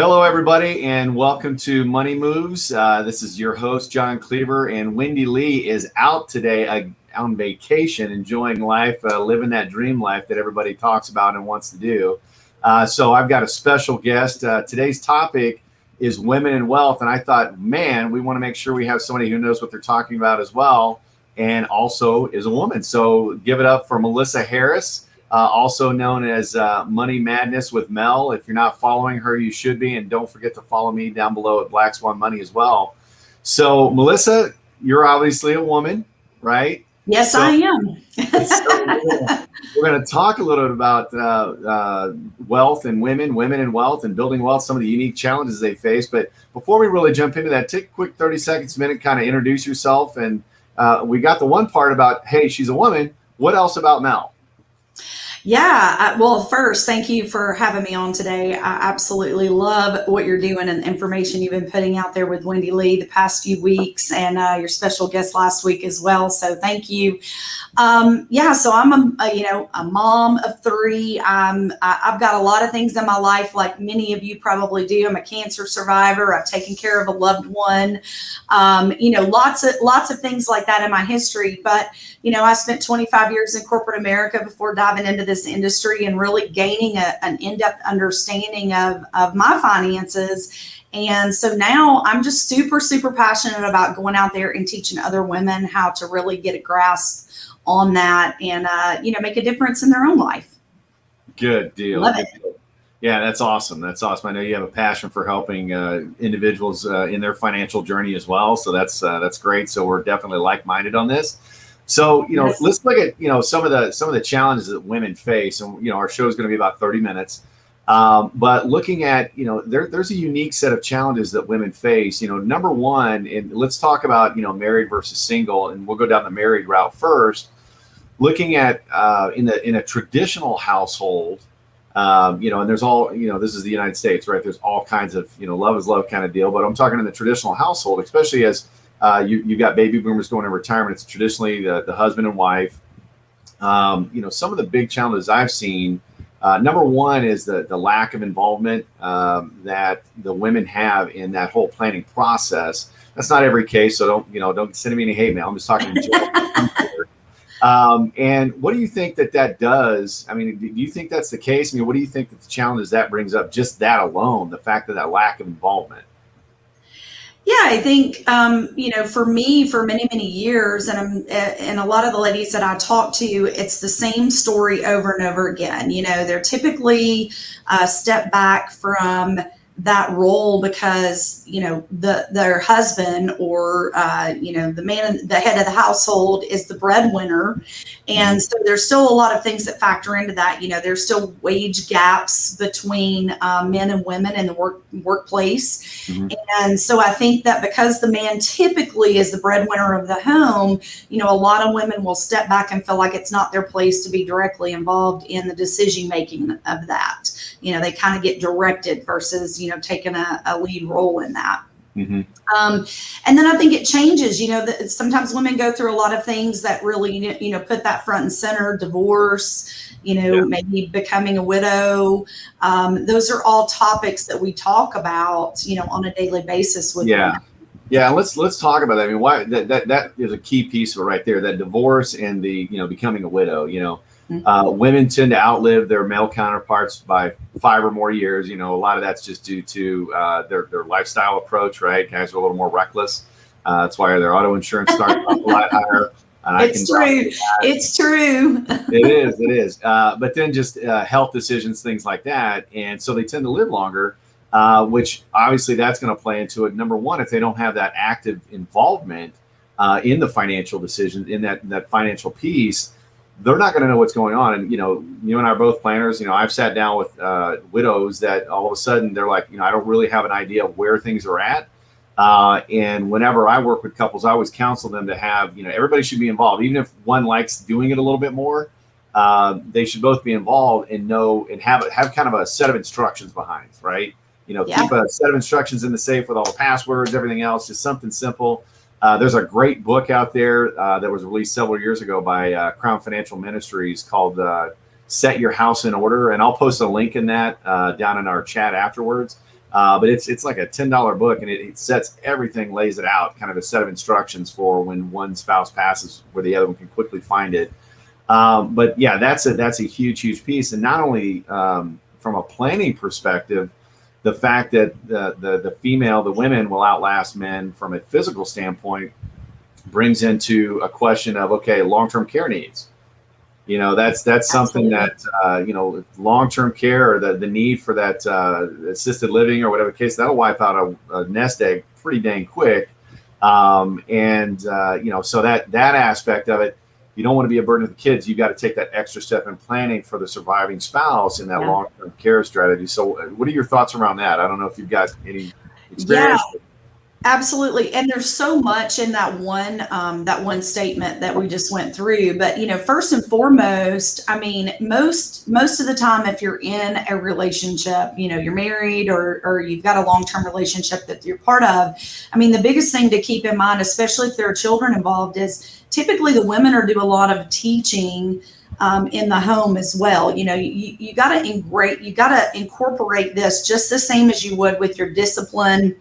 Hello, everybody, and welcome to Money Moves. This is your host, John Cleaver, and Wendy Lee is out today on vacation, enjoying life, living that dream life that everybody talks about and wants to do. So I've got a special guest. Today's topic is women and wealth, and I thought, man, we want to make sure we have somebody who knows what they're talking about as well, and also is a woman. So give it up for Melissa Harris. Also known as Money Madness with Mel. If you're not following her, you should be. And don't forget to follow me down below at Black Swan Money as well. So, you're obviously a woman, right? Yes, I am. We're going to talk a little bit about wealth and women and wealth and building wealth, some of the unique challenges they face. But before we really jump into that, take a quick 30 seconds, a minute, kind of introduce yourself. And we got the one part about, hey, she's a woman. What else about Mel? Yeah, well, first, thank you for having me on today. I absolutely love what you're doing and the information you've been putting out there with Wendy Lee the past few weeks, and your special guest last week as well. So thank you. So I'm a mom of three. I've got a lot of things in my life, like many of you probably do. I'm a cancer survivor. I've taken care of a loved one. Lots of things like that in my history. But I spent 25 years in corporate America before diving into this industry and really gaining an in-depth understanding of my finances. And so now I'm just super, super passionate about going out there and teaching other women how to really get a grasp on that and, make a difference in their own life. Good deal. Love it. Yeah, that's awesome. That's awesome. I know you have a passion for helping individuals in their financial journey as well. So that's great. So we're definitely like-minded on this. So, Yes. Let's look at, some of the challenges that women face. And, our show is going to be about 30 minutes. But looking at, there's a unique set of challenges that women face. Number one, and let's talk about, married versus single, and we'll go down the married route first. Looking at in a traditional household, and there's all, this is the United States, right? There's all kinds of, love is love kind of deal. But I'm talking in the traditional household, especially as you've got baby boomers going in retirement. It's traditionally the husband and wife. Some of the big challenges I've seen, number one is the lack of involvement that the women have in that whole planning process. That's not every case, so don't send me any hate mail. I'm just talking in general. And what do you think that does? I mean, do you think that's the case? I mean, what do you think that the challenges that brings up? Just that alone, the fact that lack of involvement. Yeah, I think, for me, for many, many years, and a lot of the ladies that I talk to, it's the same story over and over again. They're typically step back from that role because, their husband or, the man, the head of the household is the breadwinner. And so there's still a lot of things that factor into that. There's still wage gaps between men and women in the workplace. Mm-hmm. And so I think that because the man typically is the breadwinner of the home, a lot of women will step back and feel like it's not their place to be directly involved in the decision making of that. They kind of get directed versus, taking a lead role in that. Mm-hmm. And then I think it changes, sometimes women go through a lot of things that really, put that front and center: divorce, maybe becoming a widow. Those are all topics that we talk about, on a daily basis with women. Yeah, let's talk about that. I mean, why that is a key piece of it right there. That divorce and the becoming a widow. Women tend to outlive their male counterparts by 5 or more years. A lot of that's just due to their lifestyle approach, right? Guys are a little more reckless. That's why their auto insurance starts off a lot higher. It's true. It's true. It is. But then just health decisions, things like that, and so they tend to live longer. Which obviously that's going to play into it. Number one, if they don't have that active involvement in the financial decisions, in that financial piece, they're not going to know what's going on. And, you and I are both planners. I've sat down with widows that all of a sudden they're like, I don't really have an idea of where things are at. And whenever I work with couples, I always counsel them to have, everybody should be involved. Even if one likes doing it a little bit more, they should both be involved and know and have kind of a set of instructions behind, right? Keep a set of instructions in the safe with all the passwords, everything else, just something simple. There's a great book out there that was released several years ago by Crown Financial Ministries called Set Your House in Order. And I'll post a link in that down in our chat afterwards. But it's like a $10 book, and it sets everything, lays it out, kind of a set of instructions for when one spouse passes, where the other one can quickly find it. But yeah, that's a huge piece, and not only from a planning perspective, the fact that the women will outlast men from a physical standpoint brings into a question of, okay, long-term care needs. That's something Absolutely. that long-term care, or the need for that assisted living or whatever the case, that'll wipe out a nest egg pretty dang quick. And so that aspect of it, you don't want to be a burden to the kids. You got to take that extra step in planning for the surviving spouse in that Yeah. long-term care strategy. So what are your thoughts around that? I don't know if you've got any Yeah. experience. Absolutely. And there's so much in that one statement that we just went through. But, first and foremost, I mean, most of the time, if you're in a relationship, you're married, or you've got a long-term relationship that you're part of. I mean, the biggest thing to keep in mind, especially if there are children involved, is typically the women are do a lot of teaching in the home as well. You got to incorporate this just the same as you would with your discipline.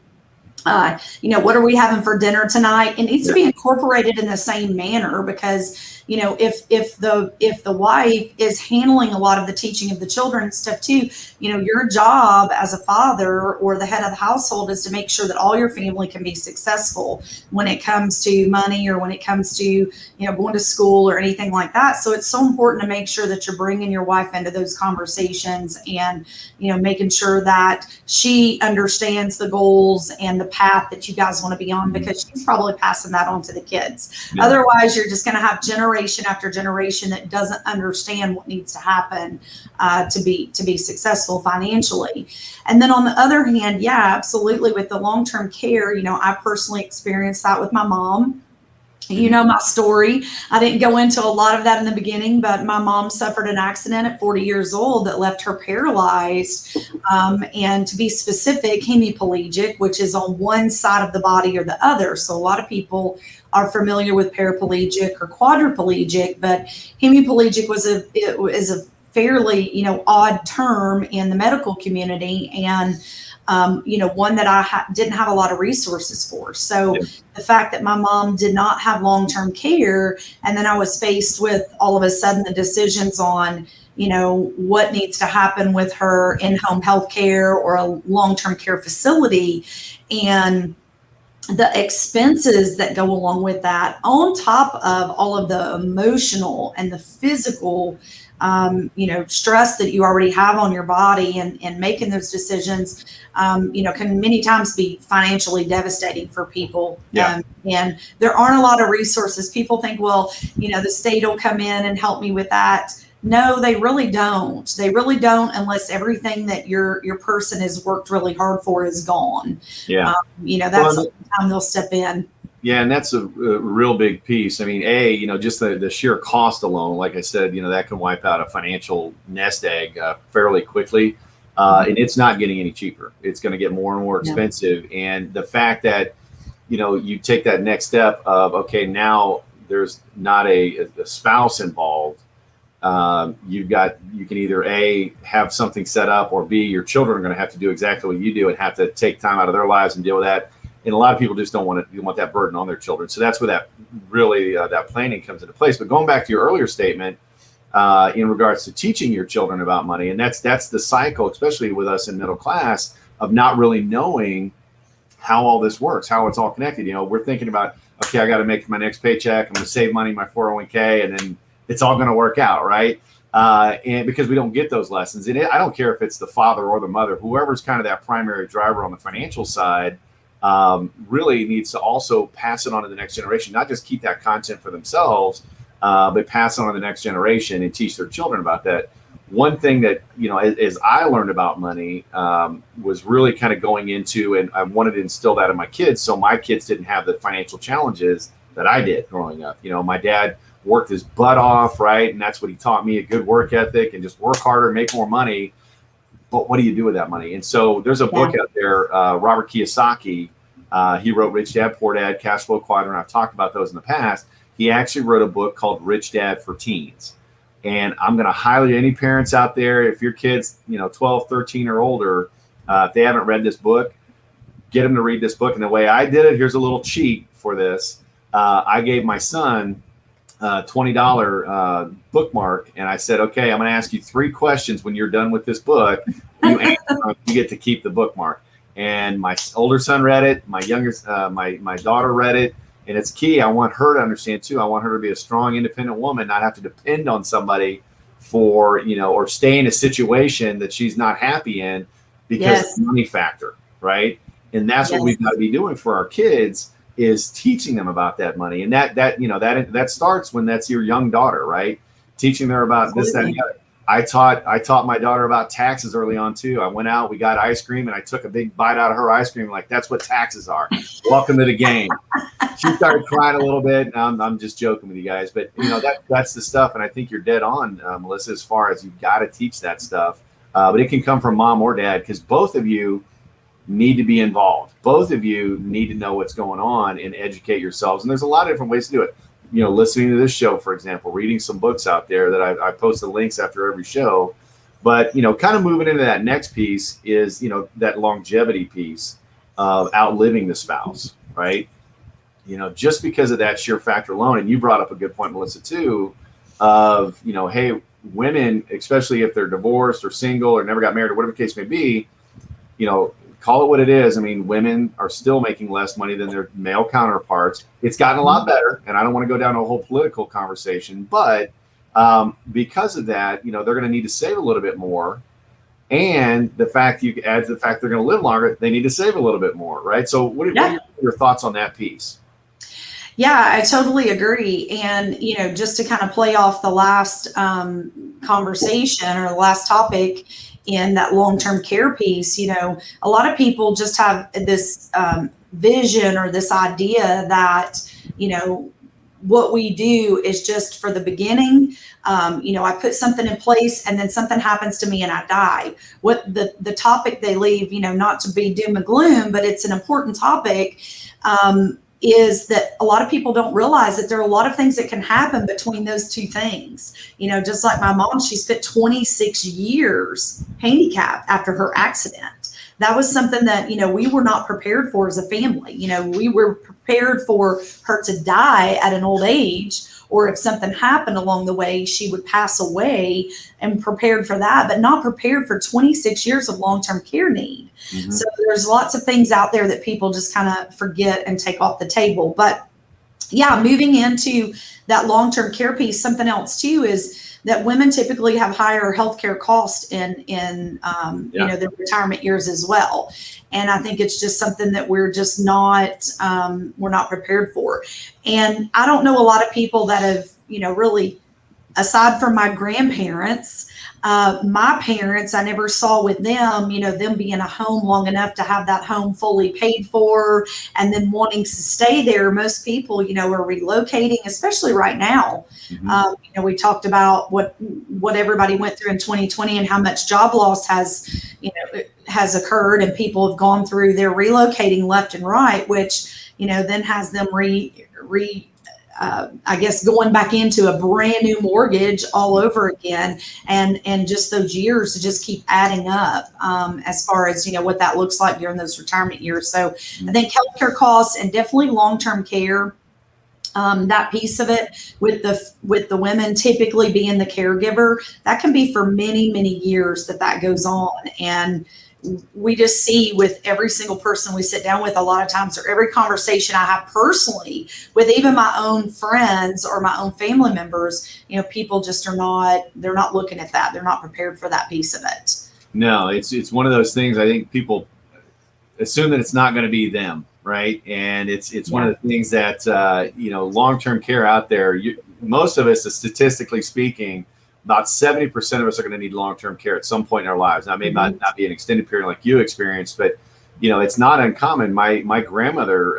What are we having for dinner tonight? It needs to Yeah. be incorporated in the same manner, because if the wife is handling a lot of the teaching of the children and stuff too, your job as a father or the head of the household is to make sure that all your family can be successful when it comes to money, or when it comes to going to school or anything like that. So it's so important to make sure that you're bringing your wife into those conversations, and making sure that she understands the goals and the path that you guys want to be on, because she's probably passing that on to the kids. Yeah. Otherwise, you're just going to have generation after generation that doesn't understand what needs to happen to be successful financially. And then on the other hand, yeah, absolutely, with the long-term care, I personally experienced that with my mom. You know my story. I didn't go into a lot of that in the beginning, but my mom suffered an accident at 40 years old that left her paralyzed. And to be specific, hemiplegic, which is on one side of the body or the other. So a lot of people are familiar with paraplegic or quadriplegic, but hemiplegic is a fairly odd term in the medical community, and one that I didn't have a lot of resources for. So Yeah. the fact that my mom did not have long-term care, and then I was faced with all of a sudden the decisions on, what needs to happen with her in-home health care or a long-term care facility, and the expenses that go along with that, on top of all of the emotional and the physical stress that you already have on your body, and making those decisions, can many times be financially devastating for people. Yeah. And there aren't a lot of resources. People think, well, the state will come in and help me with that. No, they really don't. They really don't, unless everything that your person has worked really hard for is gone. Yeah. That's the time they'll step in. Yeah, and that's a real big piece. I mean, just the sheer cost alone, like I said, that can wipe out a financial nest egg fairly quickly. And it's not getting any cheaper. It's going to get more and more Yeah. expensive. And the fact that, you take that next step of, okay, now there's not a spouse involved. You can either A, have something set up, or B, your children are going to have to do exactly what you do and have to take time out of their lives and deal with that. And a lot of people just don't want that burden on their children. So that's where that really that planning comes into place. But going back to your earlier statement in regards to teaching your children about money, and that's the cycle, especially with us in middle class, of not really knowing how all this works, how it's all connected. We're thinking about, okay, I got to make my next paycheck. I'm going to save money in my 401k, and then it's all going to work out, right? And because we don't get those lessons, and I don't care if it's the father or the mother, whoever's kind of that primary driver on the financial side, really needs to also pass it on to the next generation, not just keep that content for themselves, but pass it on to the next generation and teach their children about that. One thing that, as I learned about money, was really kind of going into, and I wanted to instill that in my kids, so my kids didn't have the financial challenges that I did growing up. My dad worked his butt off, right? And that's what he taught me, a good work ethic, and just work harder, make more money. But what do you do with that money? And so there's a book out there, Robert Kiyosaki. He wrote Rich Dad, Poor Dad, Cash Flow Quadrant. I've talked about those in the past. He actually wrote a book called Rich Dad for Teens. And I'm going to highlight any parents out there, if your kid's 12, 13 or older, If they haven't read this book, get them to read this book. And the way I did it, here's a little cheat for this. I gave my son $20 bookmark, and I said, okay, I'm going to ask you 3 questions when you're done with this book. You answer them, you get to keep the bookmark. And my older son read it. My youngest, my daughter read it. And it's key. I want her to understand too. I want her to be a strong, independent woman, not have to depend on somebody for, or stay in a situation that she's not happy in because of the money factor, right? And that's what we've got to be doing for our kids, is teaching them about that money. And that starts when that's your young daughter, right? Teaching her about this, that, and the other. I taught my daughter about taxes early on too. I went out, we got ice cream, and I took a big bite out of her ice cream. Like, that's what taxes are. Welcome to the game. She started crying a little bit. I'm just joking with you guys, but that's the stuff. And I think you're dead on, Melissa, as far as you've got to teach that stuff. But it can come from mom or dad, because both of you need to be involved. Both of you need to know what's going on and educate yourselves. And there's a lot of different ways to do it. Listening to this show, for example, reading some books out there that I post the links after every show. But, kind of moving into that next piece is, that longevity piece of outliving the spouse, right? Just because of that sheer factor alone. And you brought up a good point, Melissa, too, of, hey, women, especially if they're divorced or single or never got married or whatever the case may be, call it what it is. I mean, women are still making less money than their male counterparts. It's gotten a lot better, and I don't want to go down a whole political conversation, but because of that, they're going to need to save a little bit more. And the fact you add to the fact they're going to live longer, they need to save a little bit more, right? So what are your thoughts on that piece? Yeah, I totally agree. And, just to kind of play off the last conversation or the last topic, in that long-term care piece, a lot of people just have this vision or this idea that, what we do is just for the beginning. I put something in place and then something happens to me and I die. What the topic they leave, not to be doom and gloom, but it's an important topic, is that a lot of people don't realize that there are a lot of things that can happen between those two things. Just like my mom, she spent 26 years handicapped after her accident. That was something that, we were not prepared for as a family. We were prepared for her to die at an old age, or if something happened along the way, she would pass away, and prepared for that, but not prepared for 26 years of long-term care need. Mm-hmm. So there's lots of things out there that people just kind of forget and take off the table. But yeah, moving into that long-term care piece, something else too is that women typically have higher healthcare costs in their retirement years as well. And I think it's just something that we're just not prepared for. And I don't know a lot of people that have, really, aside from my grandparents, my parents, I never saw with them, them being a home long enough to have that home fully paid for and then wanting to stay there. Most people, are relocating, especially right now. Mm-hmm. We talked about what everybody went through in 2020 and how much job loss has occurred, and people have gone through, they're relocating left and right, which, then has them going back into a brand new mortgage all over again. And just those years to just keep adding up, as far as, what that looks like during those retirement years. So I think healthcare costs and definitely long-term care, that piece of it with the women typically being the caregiver, that can be for many, many years that goes on. And we just see with every single person we sit down with, a lot of times, or every conversation I have personally with even my own friends or my own family members, people just they're not looking at that. They're not prepared for that piece of it. No, it's one of those things. I think people assume that it's not going to be them, right? And it's one of the things that, long-term care out there, most of us, statistically speaking, about 70% of us are going to need long-term care at some point in our lives. Now, it may not be an extended period like you experienced, but, it's not uncommon. My grandmother,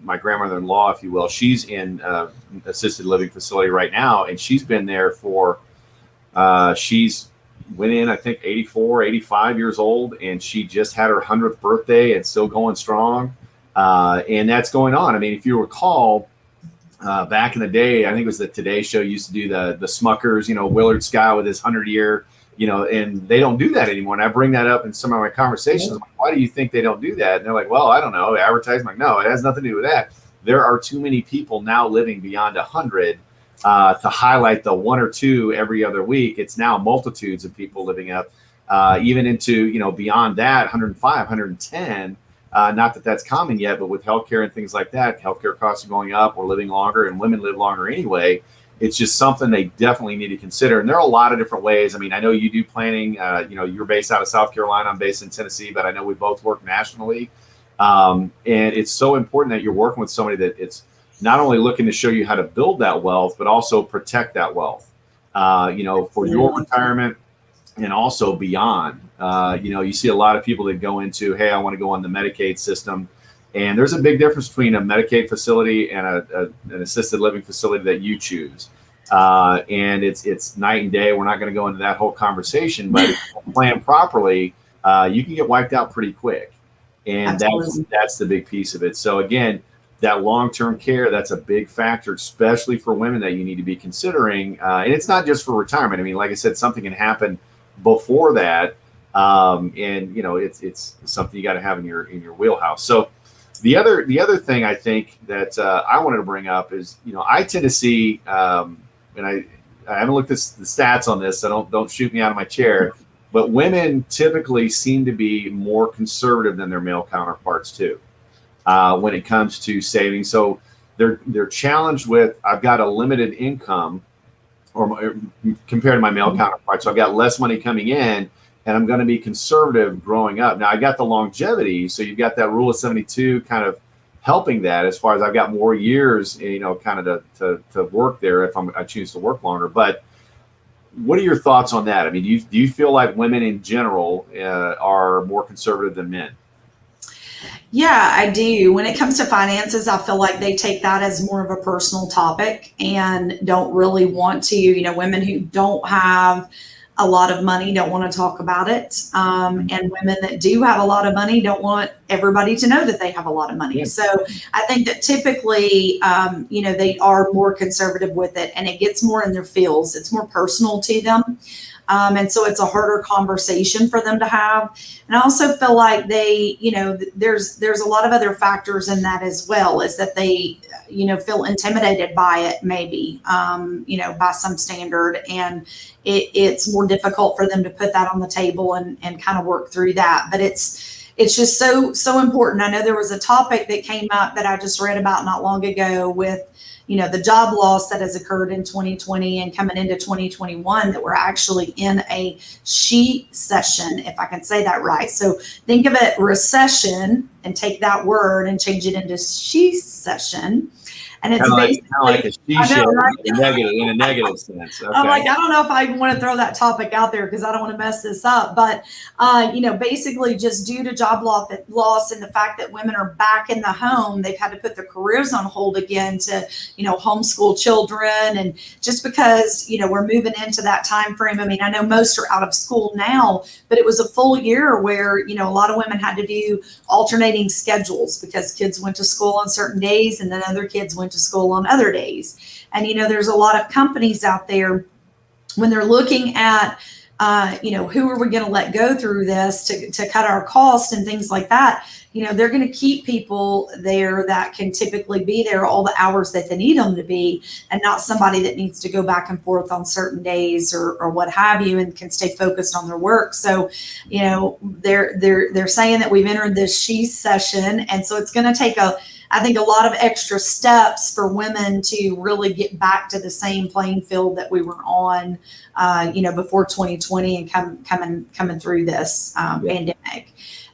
my grandmother-in-law, if you will, she's in assisted living facility right now, and she's been there for, she's went in, I think, 84, 85 years old, and she just had her 100th birthday and still going strong. And that's going on. I mean, if you recall, back in the day, I think it was the Today Show used to do the Smuckers, Willard Scott with his 100-year and they don't do that anymore. And I bring that up in some of my conversations. Like, why do you think they don't do that? And they're like, well, I don't know. Advertising. Like, no, it has nothing to do with that. There are too many people now living beyond 100 to highlight the one or two every other week. It's now multitudes of people living up, even into, beyond that, 105, 110. Not that that's common yet, but with healthcare and things like that, healthcare costs are going up. We're living longer, and women live longer anyway. It's just something they definitely need to consider. And there are a lot of different ways. I mean, I know you do planning. You're based out of South Carolina. I'm based in Tennessee, but I know we both work nationally. And it's so important that you're working with somebody that it's not only looking to show you how to build that wealth, but also protect that wealth, for your retirement and also beyond. You see a lot of people that go into, hey, I want to go on the Medicaid system. And there's a big difference between a Medicaid facility and an assisted living facility that you choose. And it's night and day. We're not going to go into that whole conversation, but if you plan properly, you can get wiped out pretty quick. And that's the big piece of it. So again, that long-term care, that's a big factor, especially for women that you need to be considering. And it's not just for retirement. I mean, like I said, something can happen before that. It's something you got to have in your wheelhouse. So the other thing I think that I wanted to bring up is, I tend to see, and I haven't looked at the stats on this, so don't shoot me out of my chair, but women typically seem to be more conservative than their male counterparts too, when it comes to saving. So they're challenged with, I've got a limited income, or compared to my male counterparts, so I've got less money coming in, and I'm going to be conservative growing up. Now I got the longevity, so you've got that rule of 72 kind of helping that, as far as I've got more years, kind of to work there if I choose to work longer. But what are your thoughts on that? I mean, do you feel like women in general are more conservative than men? Yeah, I do. When it comes to finances, I feel like they take that as more of a personal topic and don't really want to, women who don't have a lot of money don't want to talk about it. And women that do have a lot of money don't want everybody to know that they have a lot of money. Yeah. So I think that typically, they are more conservative with it, and it gets more in their feels. It's more personal to them. And so it's a harder conversation for them to have. And I also feel like they, there's a lot of other factors in that as well, is that they, feel intimidated by it, maybe, by some standard. And it's more difficult for them to put that on the table and kind of work through that. But it's just so important. I know there was a topic that came up that I just read about not long ago with, the job loss that has occurred in 2020 and coming into 2021, that we're actually in a she session, if I can say that right. So think of it, recession, and take that word and change it into she session. And it's basically like a she-shed, right? in a negative sense. Okay. I'm like, I don't know if I even want to throw that topic out there because I don't want to mess this up. But, basically just due to job loss and the fact that women are back in the home, they've had to put their careers on hold again to, homeschool children. And just because, we're moving into that time frame. I mean, I know most are out of school now, but it was a full year where, a lot of women had to do alternating schedules because kids went to school on certain days and then other kids went to school on other days. And, there's a lot of companies out there when they're looking at, who are we going to let go through this to cut our costs and things like that. They're going to keep people there that can typically be there all the hours that they need them to be, and not somebody that needs to go back and forth on certain days or what have you, and can stay focused on their work. So, they're saying that we've entered this she session. And so it's going to take I think a lot of extra steps for women to really get back to the same playing field that we were on, before 2020 and coming through this pandemic.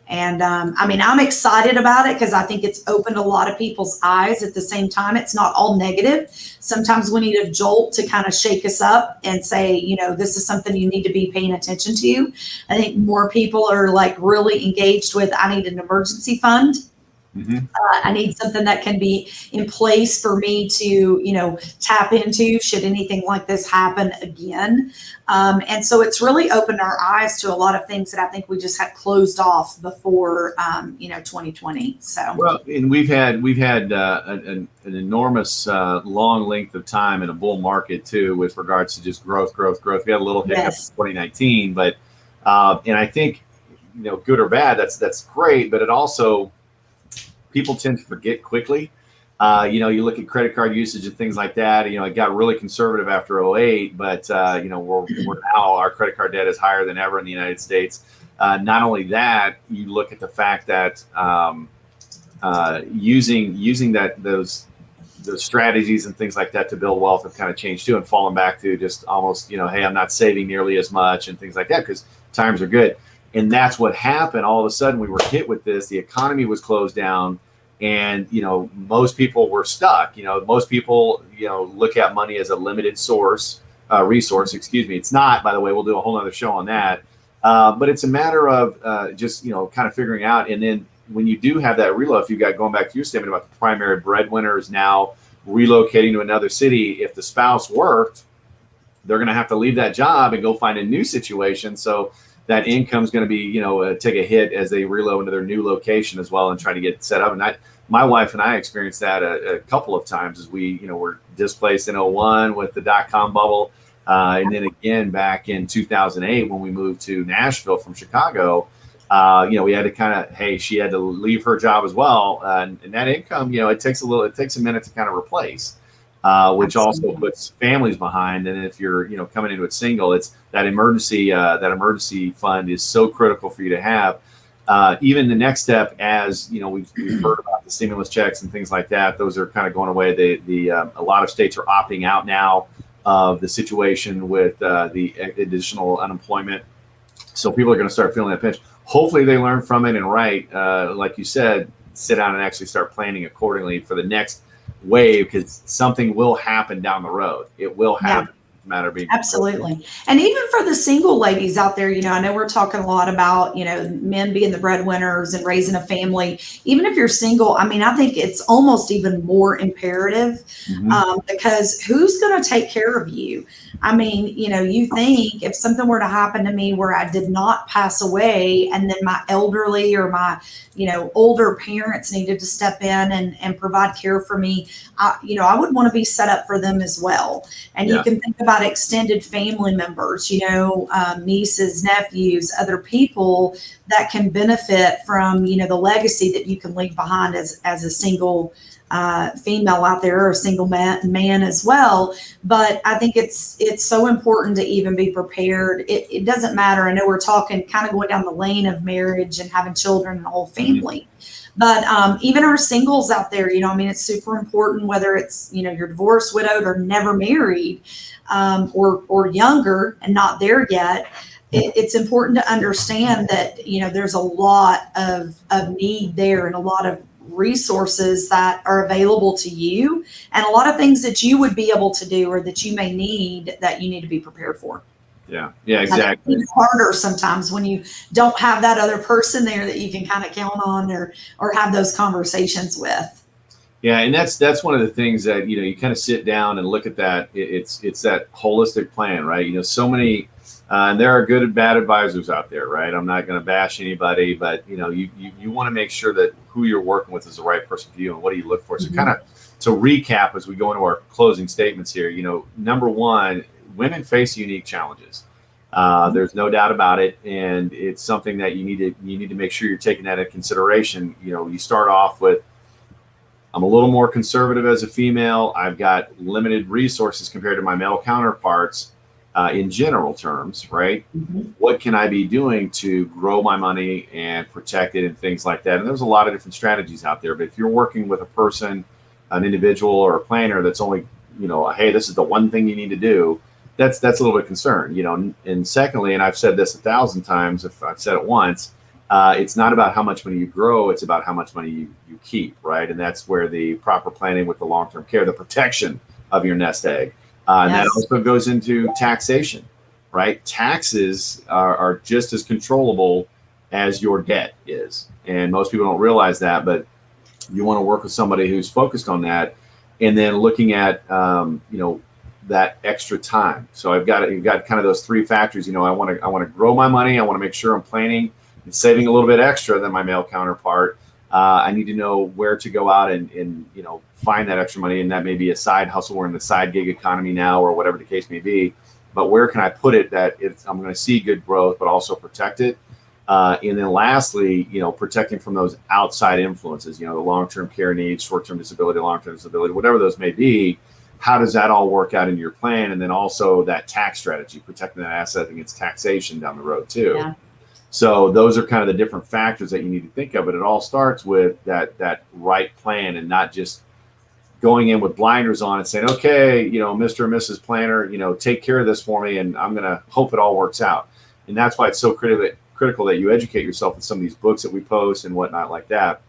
And I'm excited about it because I think it's opened a lot of people's eyes. At the same time, it's not all negative. Sometimes we need a jolt to kind of shake us up and say, this is something you need to be paying attention to. I think more people are like really engaged with, I need an emergency fund. Hmm. I need something that can be in place for me to, tap into should anything like this happen again. And so it's really opened our eyes to a lot of things that I think we just had closed off before, 2020. So, Well, and we've had an enormous long length of time in a bull market too, with regards to just growth. We had a little hiccup in yes, 2019, but and I think good or bad, that's great, but it also people tend to forget quickly. You look at credit card usage and things like that. It got really conservative after '08, but we're now our credit card debt is higher than ever in the United States. Not only that, you look at the fact that using those strategies and things like that to build wealth have kind of changed too, and fallen back to just almost hey, I'm not saving nearly as much and things like that because times are good. And that's what happened. All of a sudden, we were hit with this. The economy was closed down, and most people were stuck. Most people look at money as a limited resource. Excuse me. It's not, by the way. We'll do a whole other show on that. But it's a matter of just kind of figuring out. And then when you do have that reload, if you've got, going back to your statement about the primary breadwinner is now relocating to another city, if the spouse worked, they're going to have to leave that job and go find a new situation. So that income is going to be, take a hit as they reload into their new location as well and try to get set up. And my wife and I experienced that a couple of times as we, were displaced in '01 with the dot-com bubble. And then again back in 2008 when we moved to Nashville from Chicago. We had to she had to leave her job as well. And that income, it takes a minute to kind of replace, which also absolutely. puts families behind. And if you're, coming into it single, it's that emergency fund is so critical for you to have. Even the next step, as we've heard about the stimulus checks and things like that, those are kind of going away. A lot of states are opting out now of the situation with the additional unemployment. So people are going to start feeling that pinch. Hopefully they learn from it and like you said, sit down and actually start planning accordingly for the next wave, because something will happen down the road. It will Yeah. happen. It's a matter of being prepared. Absolutely. And even for the single ladies out there, I know we're talking a lot about, men being the breadwinners and raising a family. Even if you're single, I mean, I think it's almost even more imperative, Mhm. because who's going to take care of you? I mean, you think if something were to happen to me where I did not pass away and then my elderly or my, older parents needed to step in and provide care for me, I would want to be set up for them as well. And you Yeah. can think about extended family members, nieces, nephews, other people that can benefit from, the legacy that you can leave behind as a single female out there, or a single man as well. But I think it's so important to even be prepared. It doesn't matter. I know we're talking kind of going down the lane of marriage and having children and a whole Mhm. family. But even our singles out there, it's super important whether it's, you're divorced, widowed, or never married, or younger and not there yet. It's important to understand that, there's a lot of need there and a lot of resources that are available to you, and a lot of things that you would be able to do or that you may need that you need to be prepared for. Yeah. Yeah. I think Exactly. it's harder sometimes when you don't have that other person there that you can kind of count on, or have those conversations with. Yeah, and that's one of the things that you kind of sit down and look at that. It's that holistic plan, right? So many, and there are good and bad advisors out there, right? I'm not going to bash anybody, but you want to make sure that who you're working with is the right person for you, and what do you look for. So kind Mhm. of to recap as we go into our closing statements here, number one, women face unique challenges. There's no doubt about it, and it's something that you need to make sure you're taking that into consideration. You start off with, I'm a little more conservative as a female. I've got limited resources compared to my male counterparts in general terms, right? Mhm. What can I be doing to grow my money and protect it and things like that? And there's a lot of different strategies out there. But if you're working with a person, an individual, or a planner that's only, hey, this is the one thing you need to do, that's a little bit concerned. And secondly, and I've said this 1,000 times, if I've said it once, it's not about how much money you grow, it's about how much money you keep, right? And that's where the proper planning with the long-term care, the protection of your nest egg. And that Yes. also goes into taxation, right? Taxes are just as controllable as your debt is. And most people don't realize that, but You want to work with somebody who's focused on that, and then looking at that extra time. So you've got kind of those three factors. I want to grow my money. I want to make sure I'm planning and saving a little bit extra than my male counterpart. I need to know where to go out and find that extra money, and that may be a side hustle. We're in the side gig economy now, or whatever the case may be. But where can I put it that I'm going to see good growth, but also protect it? And then lastly, protecting from those outside influences, the long-term care needs, short-term disability, long-term disability, whatever those may be. How does that all work out in your plan? And then also that tax strategy, protecting that asset against taxation down the road too. Yeah. So those are kind of the different factors that you need to think of, but it all starts with that right plan, and not just going in with blinders on and saying, okay, Mr. and Mrs. Planner, take care of this for me, and I'm going to hope it all works out. And that's why it's so critical that you educate yourself with some of these books that we post and whatnot like that.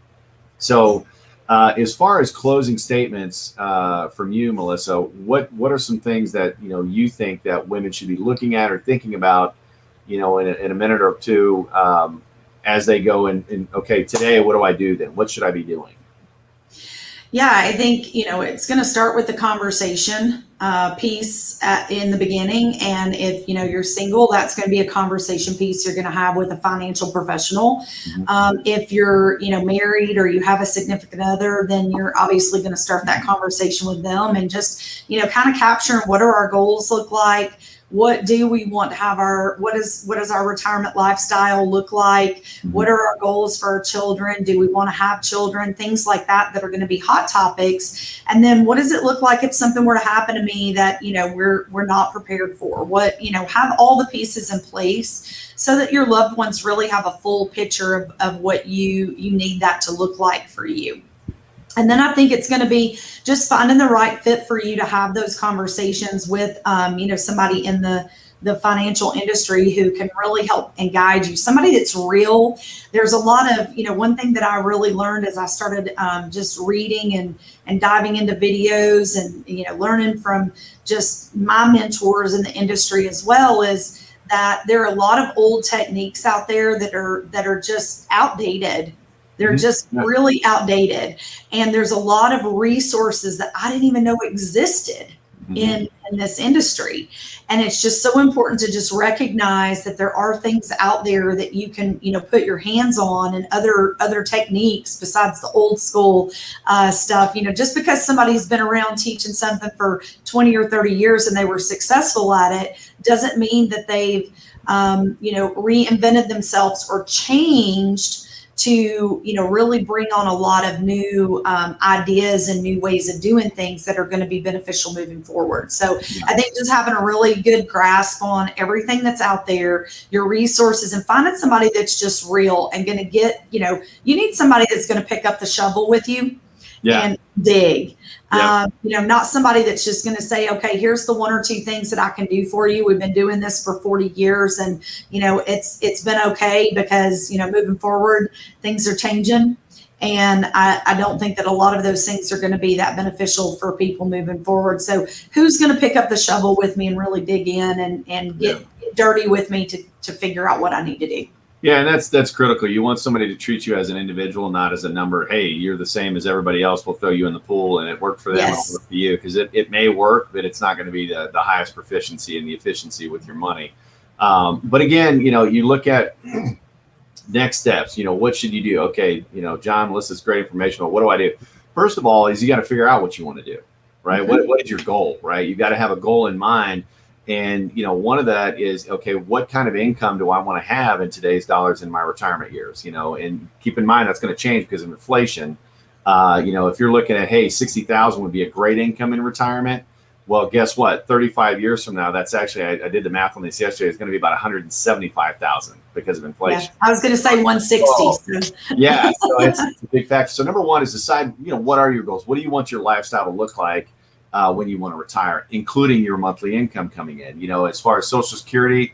So as far as closing statements from you, Melissa, what are some things that you think that women should be looking at or thinking about, in a minute or two, as they go and okay, today, what do I do then? What should I be doing? Yeah, I think, it's going to start with the conversation piece in the beginning. And if, you're single, that's going to be a conversation piece you're going to have with a financial professional. If you're, married or you have a significant other, then you're obviously going to start that conversation with them and just, kind of capturing what are our goals look like? What do we want to have what does our retirement lifestyle look like? What are our goals for our children? Do we want to have children? Things like that are going to be hot topics. And then what does it look like if something were to happen to me that, we're not prepared for? Have all the pieces in place so that your loved ones really have a full picture of what you need that to look like for you. And then I think it's going to be just finding the right fit for you to have those conversations with, somebody in the financial industry who can really help and guide you. Somebody that's real. There's a lot of, one thing that I really learned as I started just reading and diving into videos and, learning from just my mentors in the industry as well, is that there are a lot of old techniques out there that are just outdated. They're just really outdated. And there's a lot of resources that I didn't even know existed in this industry. And it's just so important to just recognize that there are things out there that you can, put your hands on, and other techniques besides the old school stuff. Just because somebody's been around teaching something for 20 or 30 years and they were successful at it doesn't mean that they've, reinvented themselves or changed to, really bring on a lot of new ideas and new ways of doing things that are going to be beneficial moving forward. So I think just having a really good grasp on everything that's out there, your resources, and finding somebody that's just real and going to get, you need somebody that's going to pick up the shovel with you and dig. Not somebody that's just going to say, okay, here's the one or two things that I can do for you. We've been doing this for 40 years and, it's been okay because, moving forward, things are changing. And I don't think that a lot of those things are going to be that beneficial for people moving forward. So who's going to pick up the shovel with me and really dig in and get dirty with me to figure out what I need to do? Yeah, and that's critical. You want somebody to treat you as an individual, not as a number. Hey, you're the same as everybody else. We'll throw you in the pool, and it worked for them, it'll work for you. Because it may work, but it's not going to be the highest proficiency and the efficiency with your money. But again, you look at next steps. What should you do? Okay, John, this is great information, but what do I do? First of all, is you got to figure out what you want to do, right? What is your goal, right? You got to have a goal in mind. And, one of that is, okay, what kind of income do I want to have in today's dollars in my retirement years? And keep in mind, that's going to change because of inflation. If you're looking at, hey, 60,000 would be a great income in retirement. Well, guess what? 35 years from now, that's actually, I did the math on this yesterday, it's going to be about 175,000 because of inflation. Yeah, I was going to say 160. So. Yeah, so it's a big factor. So number one is decide, what are your goals? What do you want your lifestyle to look like when you want to retire, including your monthly income coming in? As far as Social Security,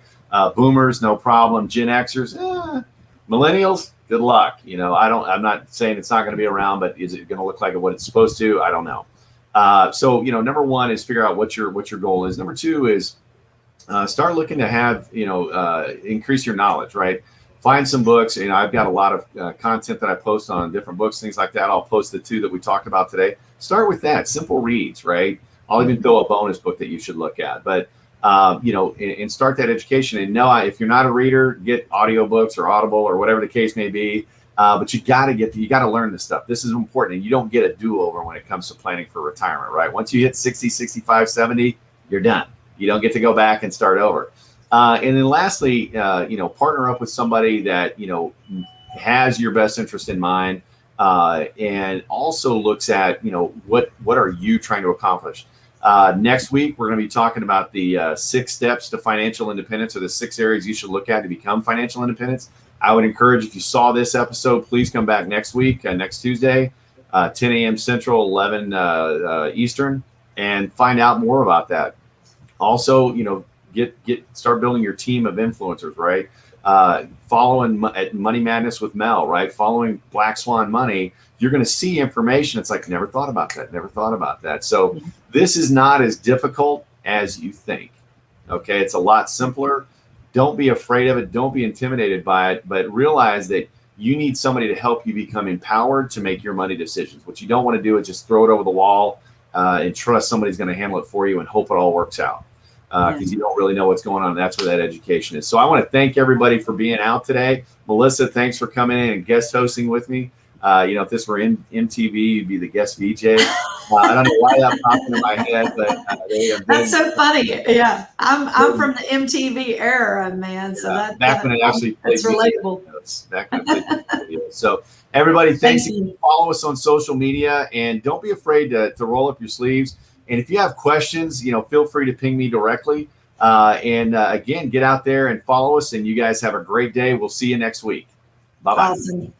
boomers, no problem. Gen Xers, millennials, good luck. I'm not saying it's not going to be around, but is it going to look like what it's supposed to? I don't know. So number one is figure out what your goal is. Number two is start looking to have increase your knowledge, right? find some books. I've got a lot of content that I post on different books, things like that. I'll post the 2 that we talked about today. Start with that, simple reads, right? I'll even throw a bonus book that you should look at. But and start that education. And no, if you're not a reader, get audiobooks or Audible or whatever the case may be. But you got to learn this stuff. This is important. And you don't get a do-over when it comes to planning for retirement, right? Once you hit 60, 65, 70, you're done. You don't get to go back and start over. And then lastly, partner up with somebody that, has your best interest in mind, and also looks at, what are you trying to accomplish? Next week, we're going to be talking about the 6 steps to financial independence, or the 6 areas you should look at to become financial independence. I would encourage, if you saw this episode, please come back next week, next Tuesday, 10 a.m. Central, 11 Eastern, and find out more about that. Also, start building your team of influencers, right? Following Money Madness with Mel, right? Following Black Swan Money, you're going to see information. It's like, never thought about that. So this is not as difficult as you think. Okay. It's a lot simpler. Don't be afraid of it. Don't be intimidated by it, but realize that you need somebody to help you become empowered to make your money decisions. What you don't want to do is just throw it over the wall and trust somebody's going to handle it for you and hope it all works out, because you don't really know what's going on. That's where that education is. So I want to thank everybody for being out today. Melissa, thanks for coming in and guest hosting with me. If this were in MTV, you'd be the guest VJ. I don't know why that popped into my head, but that's so funny. Yeah, I'm from the MTV era, man. So back when it actually played relatable. Back when it played videos. So everybody, thanks. You. Follow us on social media, and don't be afraid to roll up your sleeves. And if you have questions, feel free to ping me directly. Again, get out there and follow us. And you guys have a great day. We'll see you next week. Bye-bye. Awesome.